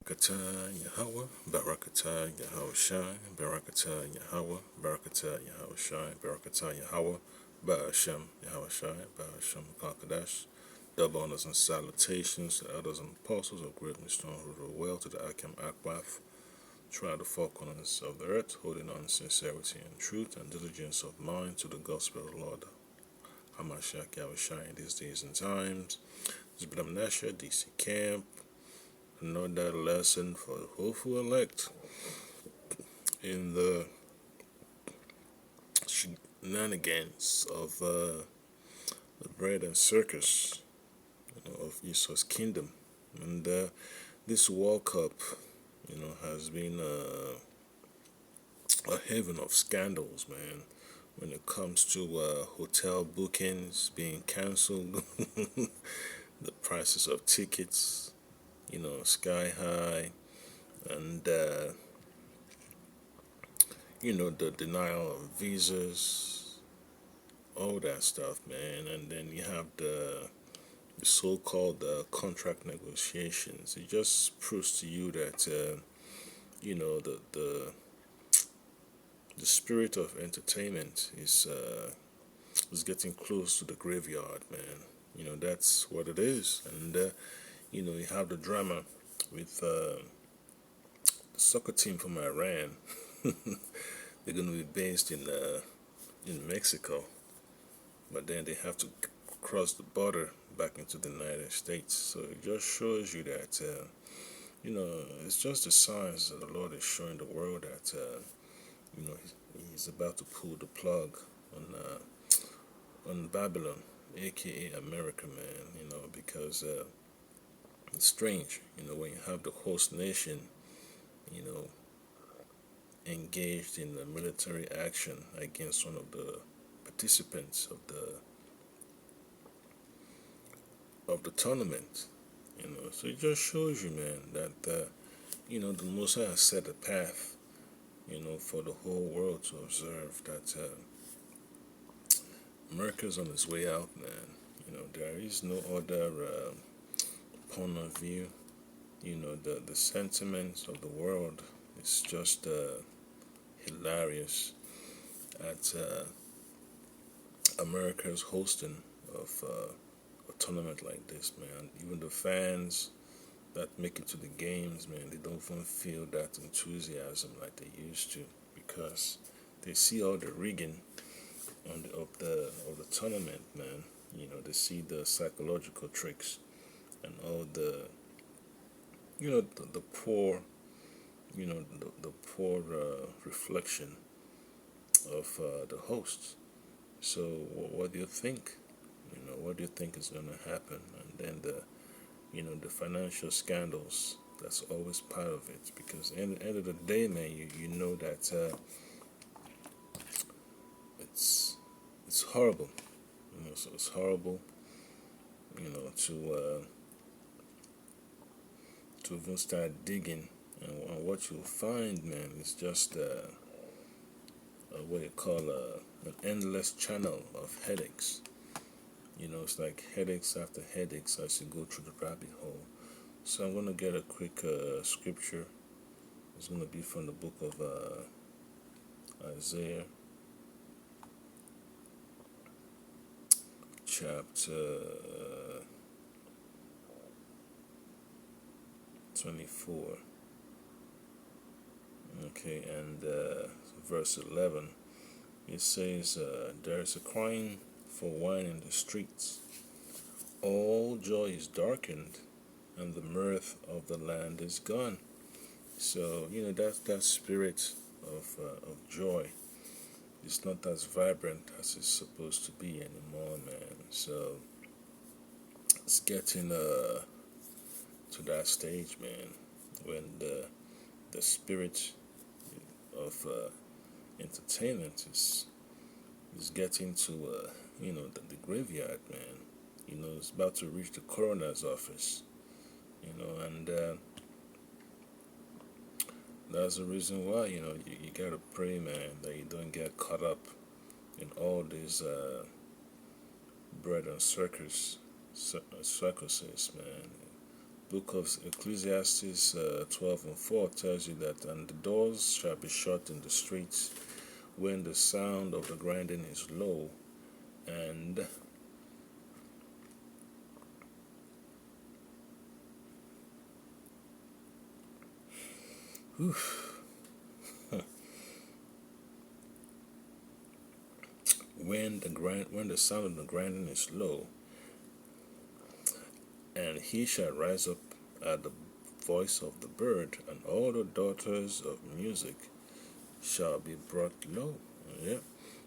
Barakatah Yahweh, Barakatah Yahweh Shai, Barakatah Yahweh, Barakatah Yahweh Shai, Barakatah Yahweh, Ba'ashem Yahweh Shai, Ba'ashem Kakadash. Double honors and salutations to elders and apostles of great mission who rule well to the Akim Akwath, try the four corners of the earth, holding on sincerity and truth and diligence of mind to the gospel of the Lord. Hamashiach Yahweh Shai in these days and times. Zbidam Nasha, DC Camp. Another lesson for the hopeful elect in the shenanigans of the bread and circus of Esau's kingdom. And this World Cup, has been a haven of scandals, man. When it comes to hotel bookings being cancelled, the prices of tickets, sky high, and the denial of visas, all that stuff, man. And then you have the so-called contract negotiations. It just proves to you that the spirit of entertainment is getting close to the graveyard, man. That's what it is. And you have the drama with the soccer team from Iran. They're going to be based in Mexico, but then they have to cross the border back into the United States. So it just shows you that it's just the signs that the Lord is showing the world that He's about to pull the plug on Babylon, aka America, man. Because it's strange, when you have the host nation, you know, engaged in a military action against one of the participants of the tournament. So it just shows you, man, that the Most High has set a path, for the whole world to observe that America's on its way out, man. There is no other point of view. The sentiments of the world is just hilarious at America's hosting of a tournament like this, man. Even the fans that make it to the games, man, they don't even feel that enthusiasm like they used to, because they see all the rigging of the tournament, man. They see the psychological tricks and all the the poor the poor reflection of the hosts. So what do you think? What do you think is going to happen? And then the financial scandals. That's always part of it, because at the end of the day, man, you know that it's horrible. So it's horrible. To even start digging, and what you'll find, man, is just what you call an endless channel of headaches. It's like headaches after headaches as you go through the rabbit hole. So I'm going to get a quick scripture. It's going to be from the book of Isaiah, chapter 24. Okay, and verse 11. It says, there is a crying for wine in the streets. All joy is darkened, and the mirth of the land is gone. So that spirit of joy is not as vibrant as it's supposed to be anymore, man. So it's getting to that stage, man, when the spirit of entertainment is getting to the graveyard, man. It's about to reach the coroner's office, and that's the reason why you gotta pray, man, that you don't get caught up in all these bread and circuses, man. Book of Ecclesiastes 12:4 tells you that, and the doors shall be shut in the streets when the sound of the grinding is low, and whew, when the sound of the grinding is low, and he shall rise up at the voice of the bird, and all the daughters of music shall be brought low. Yeah.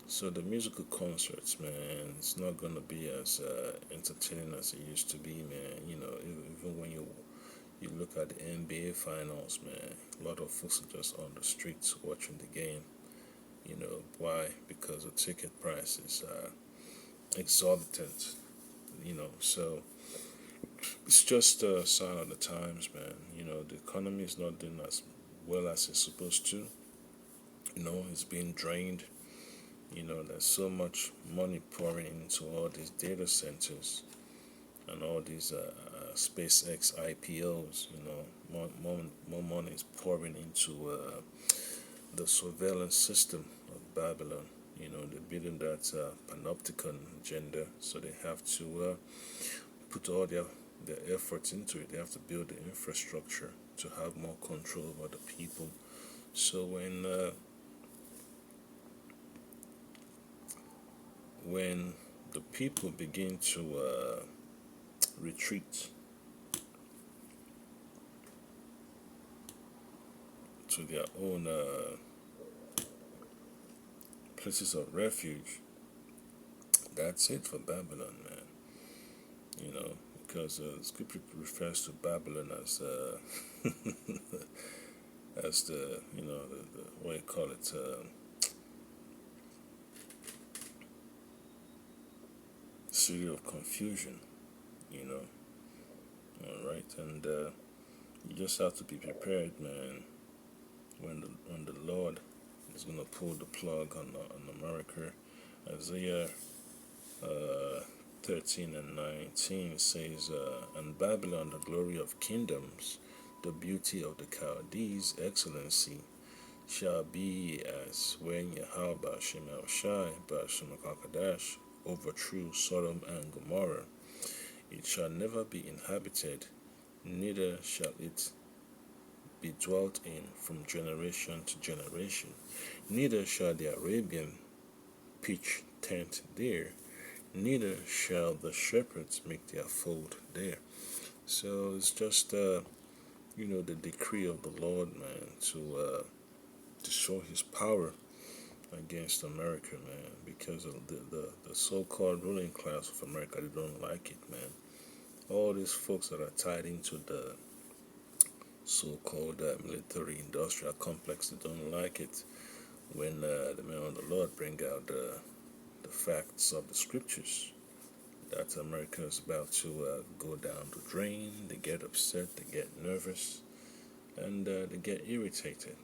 So the musical concerts, man, it's not gonna be as entertaining as it used to be, man. Even when you look at the NBA finals, man, a lot of folks are just on the streets watching the game. Why? Because the ticket prices are exorbitant. So it's just a sign of the times, man. The economy is not doing as well as it's supposed to. It's being drained. There's so much money pouring into all these data centers and all these SpaceX IPOs. More money is pouring into the surveillance system of Babylon. They're building that panopticon agenda, so they have to put all their efforts into it. They have to build the infrastructure to have more control over the people. So when the people begin to retreat to their own places of refuge, that's it for Babylon, man. Because Scripture refers to Babylon as as the what you call it, city of confusion. You know, all right, and you just have to be prepared, man. When the Lord is gonna pull the plug on America, Isaiah 13 and 19 says, "And Babylon, the glory of kingdoms, the beauty of the Chaldees, excellency, shall be as when Yahweh Shemel Shai Bashemakakadash overthrew Sodom and Gomorrah. It shall never be inhabited, neither shall it be dwelt in from generation to generation. Neither shall the Arabian pitch tent there, neither shall the shepherds make their fold there." So it's just the decree of the Lord, man, to show His power against America, man, because of the so-called ruling class of America, they don't like it, man. All these folks that are tied into the so-called military-industrial complex, they don't like it when the men of the Lord bring out the facts of the scriptures that America is about to go down the drain. They get upset, they get nervous, and they get irritated.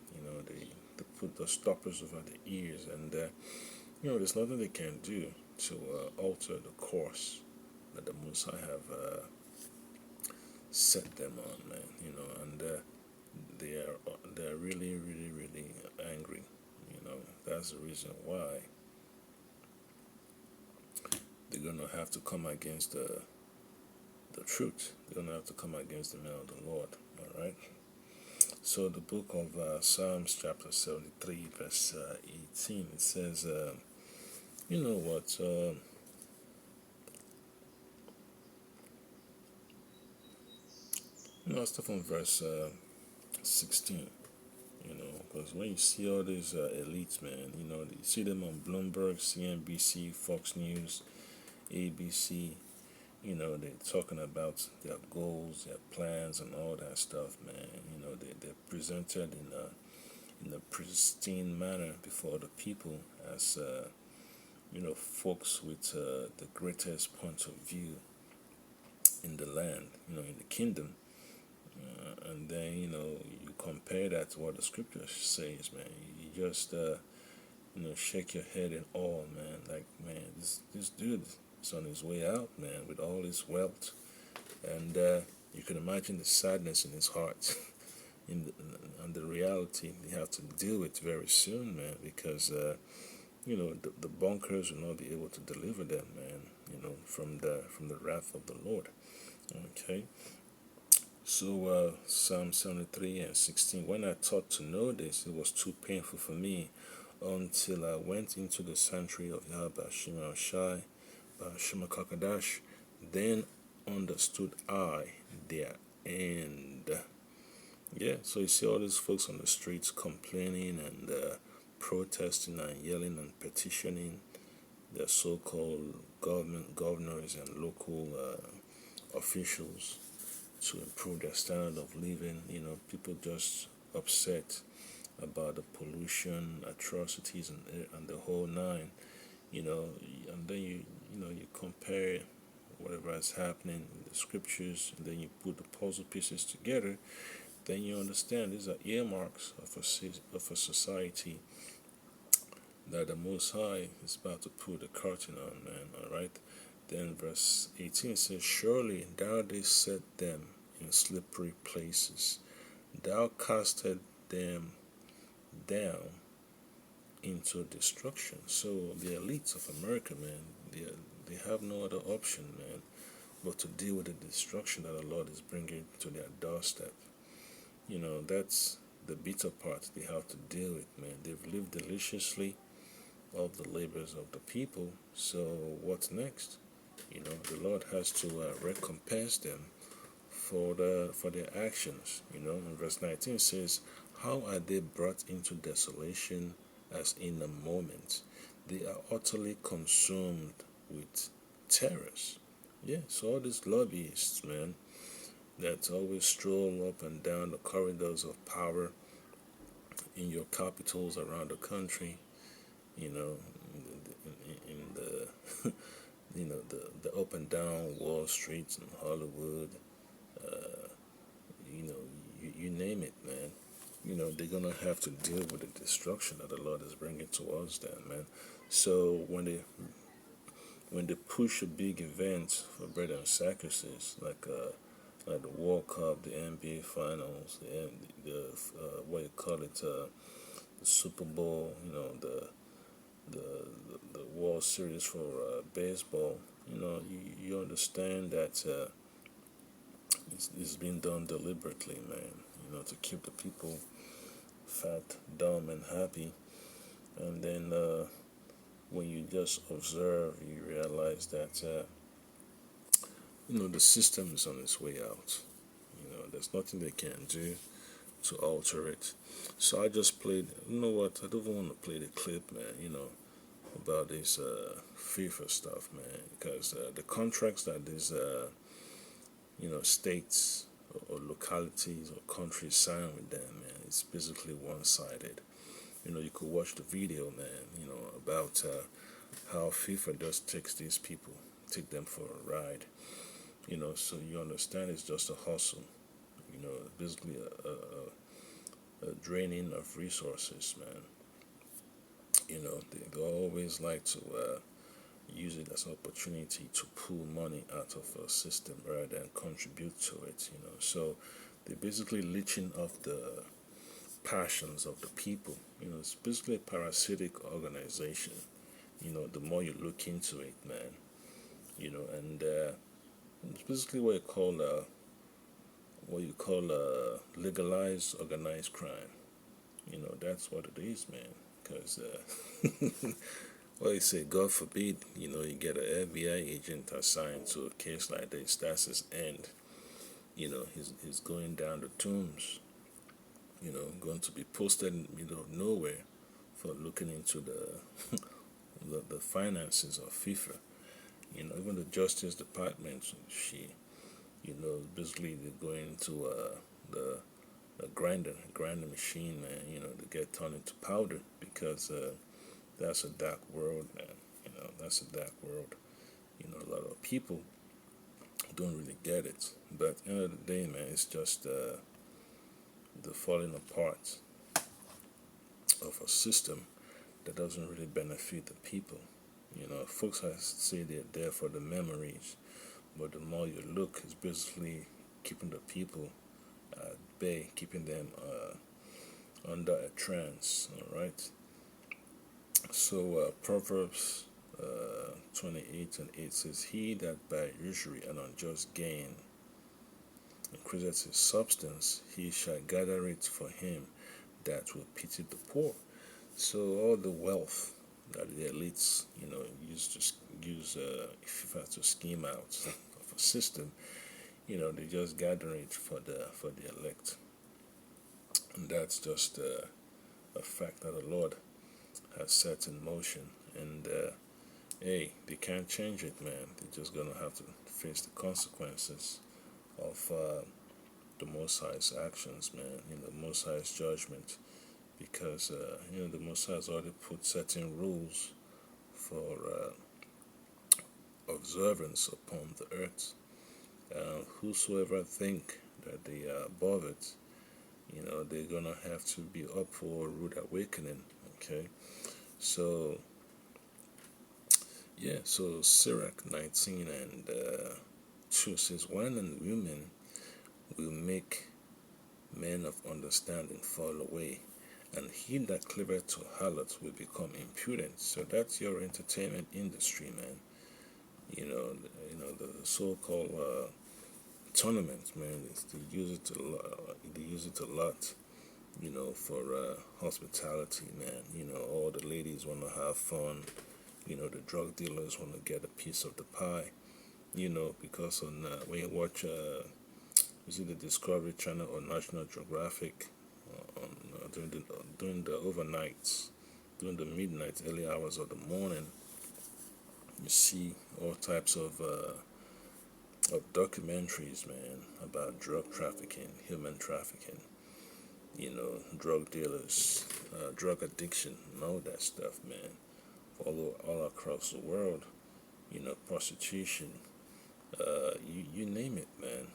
They put the stoppers over the ears, and there's nothing they can do to alter the course that the Most High have set them on, man. And they're really, really, really angry. That's the reason why they're gonna have to come against the truth. They're gonna have to come against the man of the Lord. All right. So the book of Psalms, chapter 73, verse 18, it says, you know what? I'll start from verse 16. Because when you see all these elites, man, you see them on Bloomberg, CNBC, Fox News, ABC. They're talking about their goals, their plans, and all that stuff, man. They're presented in a pristine manner before the people as, folks with the greatest point of view in the land, in the kingdom. And then, you compare that to what the scripture says, man. You just, shake your head in awe, man. Like, man, this dude is on his way out, man, with all his wealth. And You can imagine the sadness in his heart and the reality they have to deal with very soon, man, because the bunkers will not be able to deliver them, man, from the wrath of the Lord. Okay. So Psalm 73 and 16. When I thought to know this, it was too painful for me until I went into the sanctuary of Yahweh Shema Shai, Shema Kakadash. Then understood I their end. Yeah, so you see all these folks on the streets complaining and protesting and yelling and petitioning their so-called governors and local officials to improve their standard of living. People just upset about the pollution, atrocities, and the whole nine. And then you compare whatever is happening in the scriptures, and then you put the puzzle pieces together. Then you understand these are earmarks of a society that the Most High is about to put a curtain on, man. All right. Then verse 18 says, "Surely thou didst set them in slippery places. Thou casted them down into destruction." So the elites of America, man, they have no other option, man, but to deal with the destruction that the Lord is bringing to their doorstep. That's the bitter part they have to deal with, man. They've lived deliciously of the labors of the people. So what's next? The Lord has to recompense them for their actions. And verse 19 says, "How are they brought into desolation as in a moment? They are utterly consumed with terrors." Yeah, so all these lobbyists, man, that always stroll up and down the corridors of power in your capitals around the country, in the the up and down Wall Street and Hollywood, you name it, man. They're gonna have to deal with the destruction that the Lord is bringing to us, then, man. So when they push a big event for bread and circuses, like the World Cup, the NBA Finals, the what you call it, the Super Bowl, the World Series for baseball. You understand that it's being done deliberately, man. To keep the people fat, dumb, and happy. And then when you just observe, you realize that the system is on its way out. There's nothing they can do to alter it. So I just played. You know what? I don't even want to play the clip, man. About this FIFA stuff, man, because the contracts that these states or localities or countries sign with them, man, it's basically one-sided. You could watch the video, man, about how FIFA just takes these people, take them for a ride. So you understand it's just a hustle. Basically a draining of resources, man. They always like to use it as an opportunity to pull money out of a system rather than contribute to it. So they're basically leeching off the passions of the people. It's basically a parasitic organization. The more you look into it, man. And it's basically what you call legalized organized crime. That's what it is, man. Because well, you say, God forbid, you get an FBI agent assigned to a case like this. That's his end. He's going down the tombs. Going to be posted in the middle of nowhere for looking into the finances of FIFA. Even the Justice Department, basically they're going to the grinder machine, man. To get turned into powder because that's a dark world, man. That's a dark world. A lot of people don't really get it, but at the end of the day, man, it's just the falling apart of a system that doesn't really benefit the people. Folks say they're there for the memories, but the more you look, it's basically keeping the people at bay, keeping them under a trance. All right. So Proverbs 28 and 8 says, "He that by usury and unjust gain increases his substance, he shall gather it for him that will pity the poor." So all the wealth that the elites, use to use if you have to scheme out of a system, they just gather it for the elect, and that's just a fact that the Lord has set in motion. And hey, they can't change it, man. They're just gonna have to face the consequences of the Most High's actions, man. The Most High's judgment, because the Most High has already put certain rules for observance upon the earth. Whosoever think that they are above it, they're gonna have to be up for a rude awakening. Okay, so yeah, so Sirach 19 and 2 says, "Wine and women will make men of understanding fall away, and he that cleaveth to harlots will become impudent." So that's your entertainment industry, man. The so-called tournaments, man. They use it a lot. They use it a lot. For hospitality, man. All the ladies want to have fun. The drug dealers want to get a piece of the pie. Because when you watch, is it the Discovery Channel or National Geographic, during the overnights, during the midnight, early hours of the morning, you see all types of documentaries, man, about drug trafficking, human trafficking, drug dealers, drug addiction, and all that stuff, man. All across the world, prostitution, you name it, man.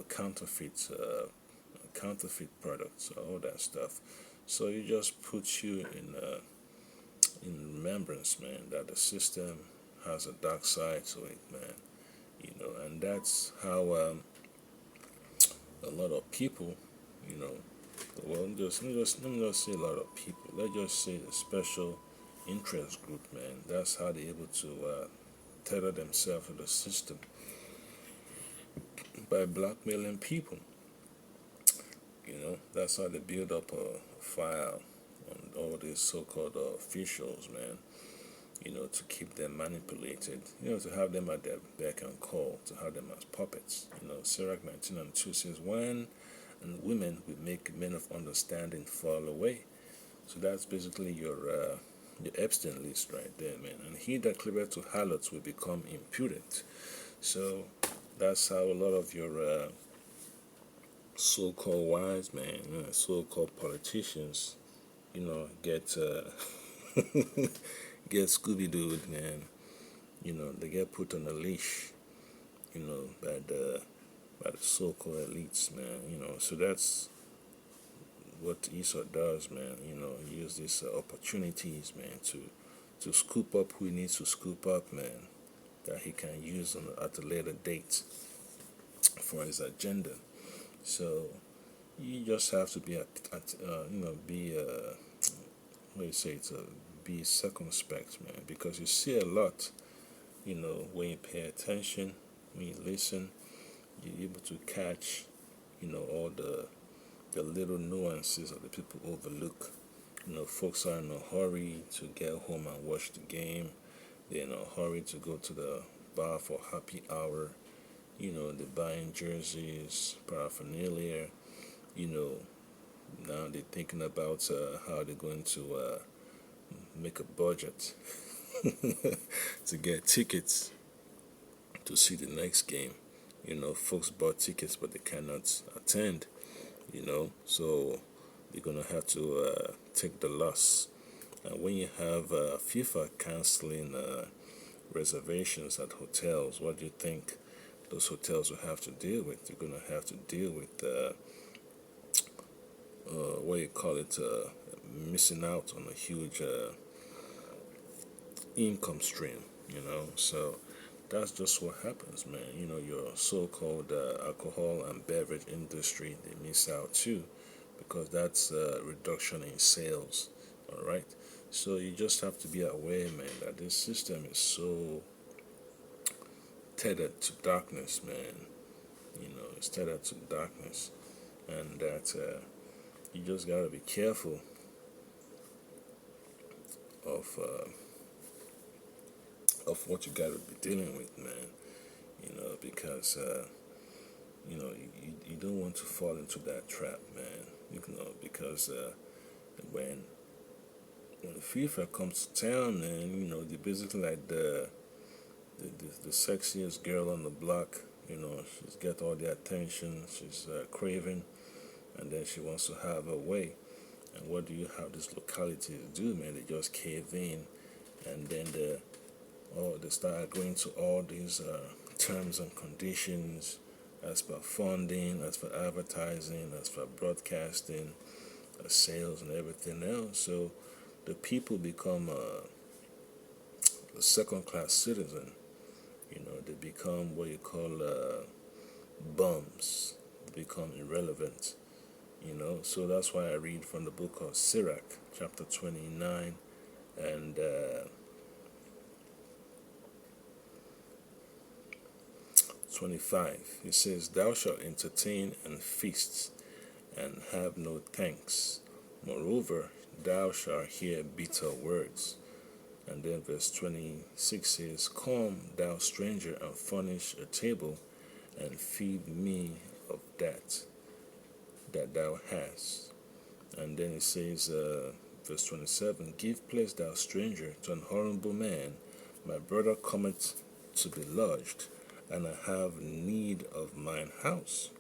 Counterfeit products, all that stuff. So it just puts you in remembrance, man, that the system has a dark side to it, man. And that's how a lot of people, well, let me just say a lot of people. Let's just say a special interest group, man. That's how they're able to tether themselves to the system by blackmailing people. That's how they build up a file on all these so-called officials, man. To keep them manipulated, to have them at their beck and call, to have them as puppets. Sirach 19 and 2 says, "Wine and women will make men of understanding fall away." So that's basically your Epstein list right there, man. "And he that cleaveth to harlots will become impudent." So that's how a lot of your so-called wise men, so-called politicians, get get Scooby-Dooed, man. They get put on a leash, by the so-called elites, man. So that's what Esau does, man. Use these opportunities, man, to scoop up who he needs to scoop up, man, that he can use at a later date for his agenda. So you just have to be what do you say, to be circumspect, man, because you see a lot. When you pay attention, when you listen, you're able to catch, all the little nuances that the people overlook. Folks are in a hurry to get home and watch the game. They're in a hurry to go to the bar for happy hour. They're buying jerseys, paraphernalia. Now they're thinking about how they're going to make a budget to get tickets to see the next game. Folks bought tickets, but they cannot attend. So they're gonna have to take the loss. And when you have FIFA canceling reservations at hotels, what do you think those hotels will have to deal with? They're gonna have to deal with what you call it, missing out on a huge income stream. So that's just what happens, man. Your so-called alcohol and beverage industry, they miss out too, because that's a reduction in sales. All right, so you just have to be aware, man, that this system is so tethered to darkness, man. It's tethered to darkness, and that you just gotta be careful of what you gotta be dealing with, man. Because you don't want to fall into that trap, man. Because when when FIFA comes to town, man, they're basically like the sexiest girl on the block. She's got all the attention. She's craving, and then she wants to have her way. And what do you have this locality to do, man? They just cave in, and then they start agreeing to all these terms and conditions, as per funding, as for advertising, as for broadcasting, sales, and everything else. So the people become a second-class citizen. They become what you call bums. They become irrelevant. So that's why I read from the book of Sirach, chapter 29, and 25. It says, "Thou shalt entertain and feast, and have no thanks. Moreover, thou shalt hear bitter words." And then verse 26 says, "Come, thou stranger, and furnish a table, and feed me of that thou hast." And then it says, verse 27, "Give place, thou stranger, to an honorable man. My brother cometh to be lodged, and I have need of mine house."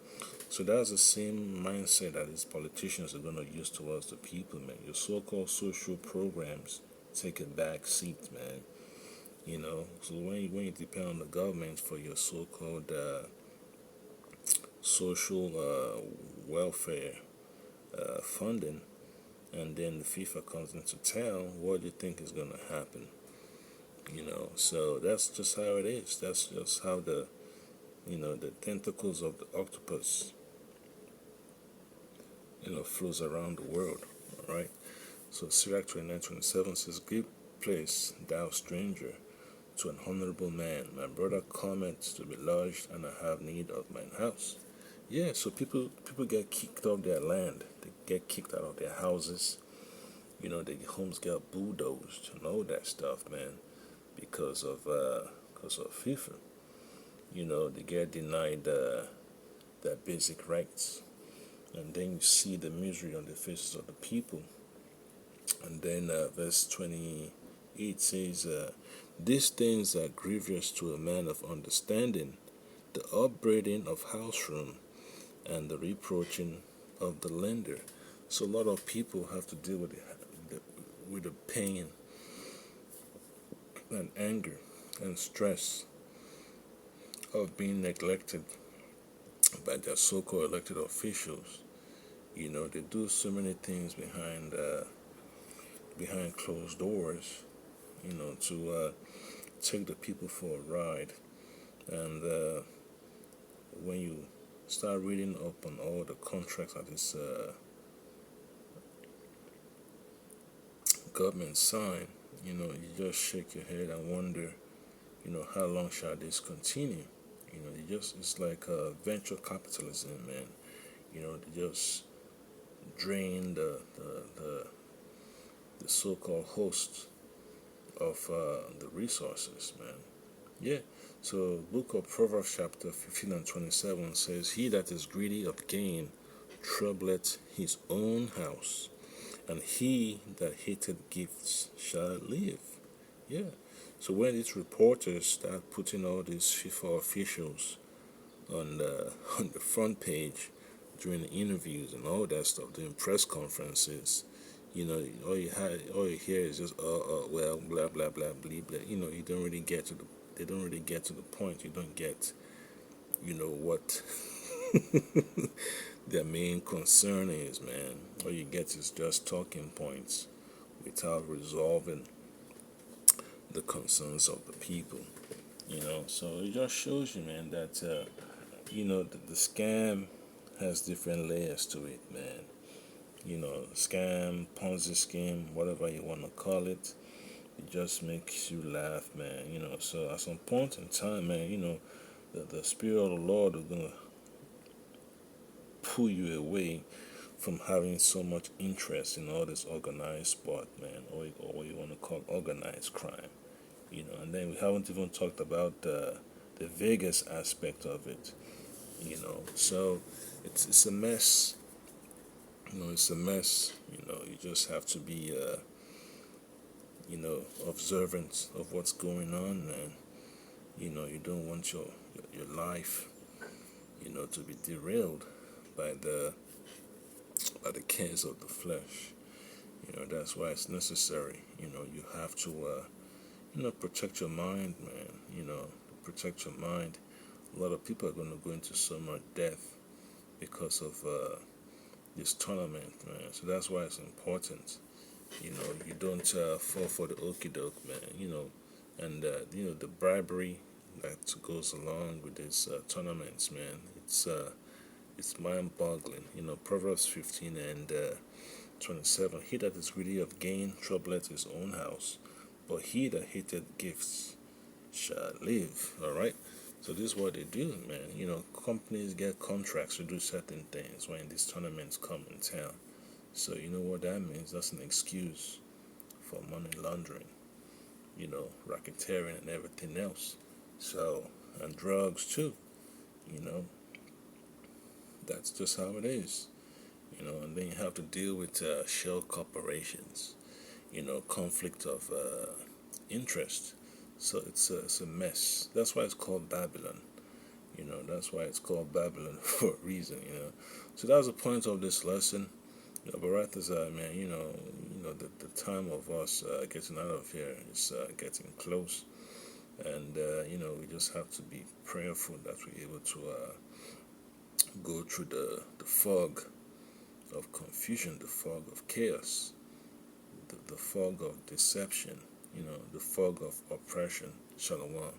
So that's the same mindset that these politicians are going to use towards the people, man. Your so-called social programs take a back seat, man. So when you depend on the government for your so-called social welfare funding, and then the FIFA comes into town, what do you think is going to happen? So that's just how it is. That's just how the tentacles of the octopus flows around the world. All right. So Sirach 29:27 says, "Give place, thou stranger, to an honorable man. My brother cometh to be lodged, and I have need of mine house." Yeah, so people get kicked off their land. They get kicked out of their houses. Their homes get bulldozed and all that stuff, man, because of FIFA. They get denied their basic rights, and then you see the misery on the faces of the people. And then verse 28 says, "These things are grievous to a man of understanding, the upbraiding of house room, and the reproaching of the lender." So a lot of people have to deal with the pain and anger and stress of being neglected by their so-called elected officials. They do so many things behind closed doors, to take the people for a ride. And when you start reading up on all the contracts that this government sign, you just shake your head and wonder, how long shall this continue? It's like venture capitalism, man. They just drain the so-called host of the resources, man. Yeah. So, book of Proverbs chapter 15 and 27 says, "He that is greedy of gain troubleth his own house, and he that hateth gifts shall live." Yeah. So when these reporters start putting all these FIFA officials on the on the front page during the interviews and all that stuff, during press conferences, all you hear is just well, blah blah blah blah blah. You don't really get to the they don't really get to the point. You don't get what their main concern is, man. All you get is just talking points without resolving the concerns of the people. So it just shows you, man, that the scam has different layers to it, man. Scam, Ponzi scheme, whatever you want to call it. It just makes you laugh, man. So at some point in time, man, the spirit of the Lord is gonna pull you away from having so much interest in all this organized sport, man, or what you want to call organized crime. And then we haven't even talked about the Vegas aspect of it. So it's a mess. It's a mess. You just have to be observant of what's going on, and you don't want your life to be derailed by the cares of the flesh. That's why it's necessary. You have to protect your mind, man. Protect your mind. A lot of people are going to go into so much death because of this tournament, man. So that's why it's important. You don't fall for the okie doke, man. And the bribery that goes along with these tournaments, man. It's mind-boggling. Proverbs 15 and 27. He that is greedy of gain troubleth his own house, but he that hateth gifts shall live. All right. So this is what they do, man. Companies get contracts to do certain things when these tournaments come in town. So you know what that means? That's an excuse for money laundering, racketeering and everything else. So, and drugs too, you know, that's just how it is, and then you have to deal with shell corporations, conflict of interest. So it's a mess. That's why it's called Babylon. That's why it's called Babylon for a reason. So that was the point of this lesson. But right as man, the time of us getting out of here is getting close, and we just have to be prayerful that we're able to go through the fog of confusion, the fog of chaos, the fog of deception, the fog of oppression. Shalom.